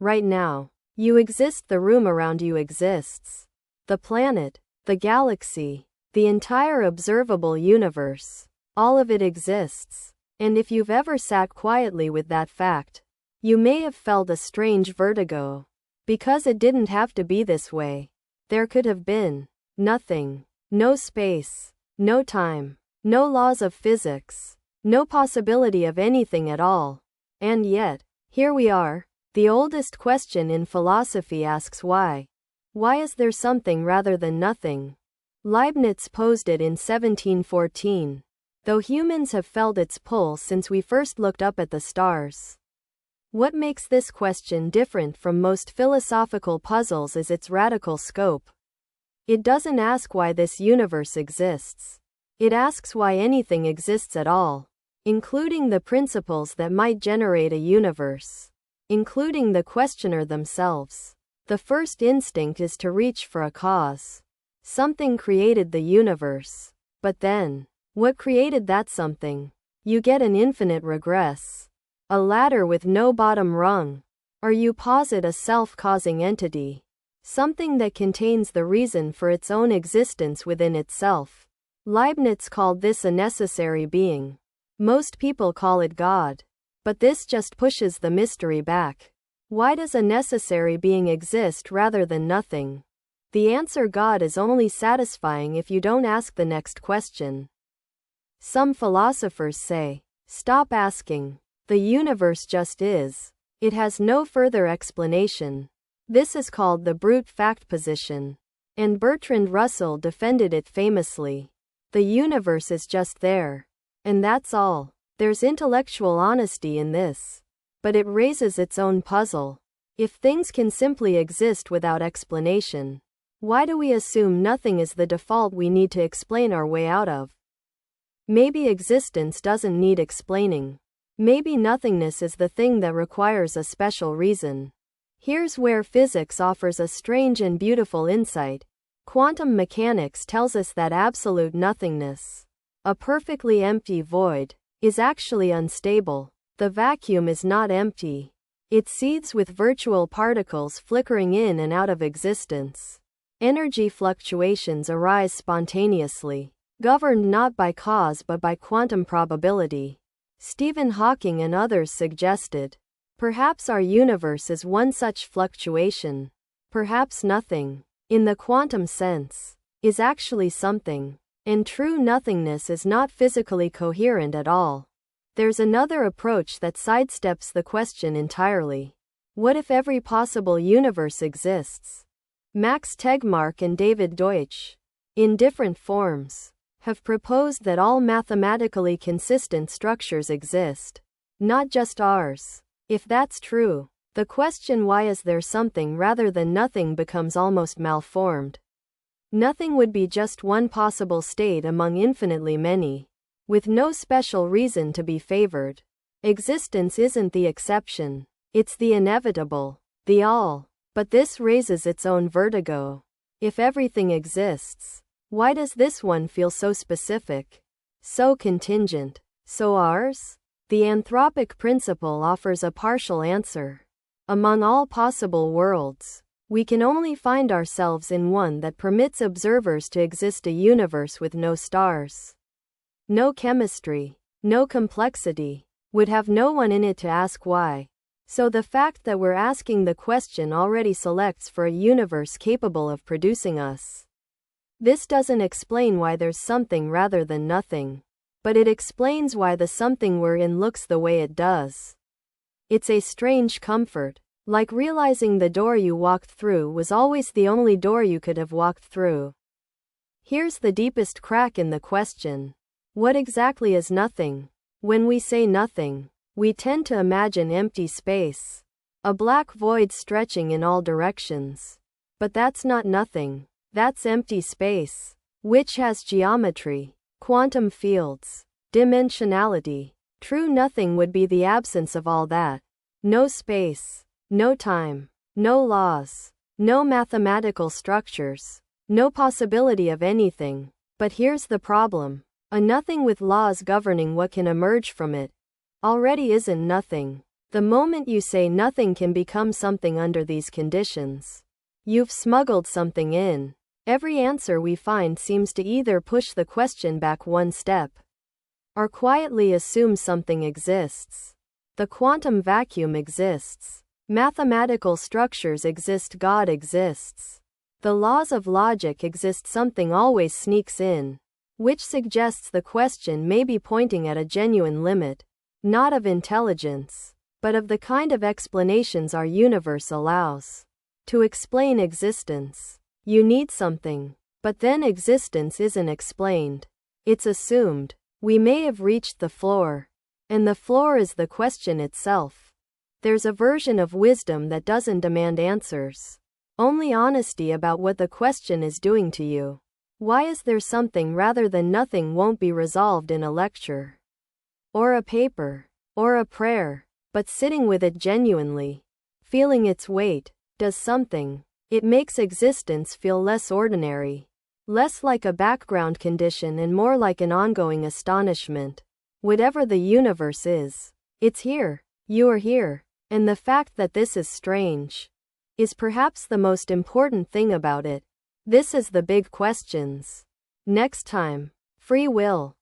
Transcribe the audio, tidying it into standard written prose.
Right now, you exist, the room around you exists. The planet, the galaxy, the entire observable universe, all of it exists. And if you've ever sat quietly with that fact, you may have felt a strange vertigo. Because it didn't have to be this way. There could have been nothing, no space, no time, no laws of physics, no possibility of anything at all. And yet, here we are. The oldest question in philosophy asks why. Why is there something rather than nothing? Leibniz posed it in 1714, though humans have felt its pull since we first looked up at the stars. What makes this question different from most philosophical puzzles is its radical scope. It doesn't ask why this universe exists. It asks why anything exists at all, including the principles that might generate a universe, including the questioner themselves. The first instinct is to reach for a cause. Something created the universe. But then, what created that something? You get an infinite regress. A ladder with no bottom rung. Or you posit a self-causing entity. Something that contains the reason for its own existence within itself. Leibniz called this a necessary being. Most people call it God. But this just pushes the mystery back. Why does a necessary being exist rather than nothing? The answer God is only satisfying if you don't ask the next question. Some philosophers say, stop asking. The universe just is. It has no further explanation. This is called the brute fact position. And Bertrand Russell defended it famously. The universe is just there. And that's all. There's intellectual honesty in this. But it raises its own puzzle. If things can simply exist without explanation, why do we assume nothing is the default we need to explain our way out of? Maybe existence doesn't need explaining. Maybe nothingness is the thing that requires a special reason. Here's where physics offers a strange and beautiful insight. Quantum mechanics tells us that absolute nothingness, a perfectly empty void, is actually unstable. The vacuum is not empty. It seethes with virtual particles flickering in and out of existence. Energy fluctuations arise spontaneously, governed not by cause but by quantum probability. Stephen Hawking and others suggested, perhaps our universe is one such fluctuation. Perhaps nothing, in the quantum sense, is actually something. And true nothingness is not physically coherent at all. There's another approach that sidesteps the question entirely. What if every possible universe exists? Max Tegmark and David Deutsch, in different forms, have proposed that all mathematically consistent structures exist, not just ours. If that's true, the question why is there something rather than nothing becomes almost malformed. Nothing would be just one possible state among infinitely many, with no special reason to be favored. Existence isn't the exception, it's the inevitable, the all. But this raises its own vertigo. If everything exists, why does this one feel so specific, so contingent, so ours? The anthropic principle offers a partial answer. Among all possible worlds, we can only find ourselves in one that permits observers to exist, a universe with no stars, no chemistry, no complexity, would have no one in it to ask why. So the fact that we're asking the question already selects for a universe capable of producing us. This doesn't explain why there's something rather than nothing, but it explains why the something we're in looks the way it does. It's a strange comfort, like realizing the door you walked through was always the only door you could have walked through. Here's the deepest crack in the question. What exactly is nothing? When we say nothing, we tend to imagine empty space, a black void stretching in all directions. But that's not nothing. That's empty space, which has geometry, quantum fields, dimensionality. True nothing would be the absence of all that. No space, no time, no laws, no mathematical structures, no possibility of anything. But here's the problem. A nothing with laws governing what can emerge from it already isn't nothing. The moment you say nothing can become something under these conditions, you've smuggled something in. Every answer we find seems to either push the question back one step or quietly assume something exists. The quantum vacuum exists. Mathematical structures exist. God exists. The laws of logic exist. Something always sneaks in, which suggests the question may be pointing at a genuine limit, not of intelligence, but of the kind of explanations our universe allows. To explain existence, you need something, but then existence isn't explained. It's assumed. We may have reached the floor, and the floor is the question itself. There's a version of wisdom that doesn't demand answers, only honesty about what the question is doing to you. Why is there something rather than nothing won't be resolved in a lecture, or a paper, or a prayer, but sitting with it genuinely, feeling its weight, does something. It makes existence feel less ordinary, less like a background condition and more like an ongoing astonishment. Whatever the universe is, it's here, you are here, and the fact that this is strange is perhaps the most important thing about it. This is the big questions. Next time, free will.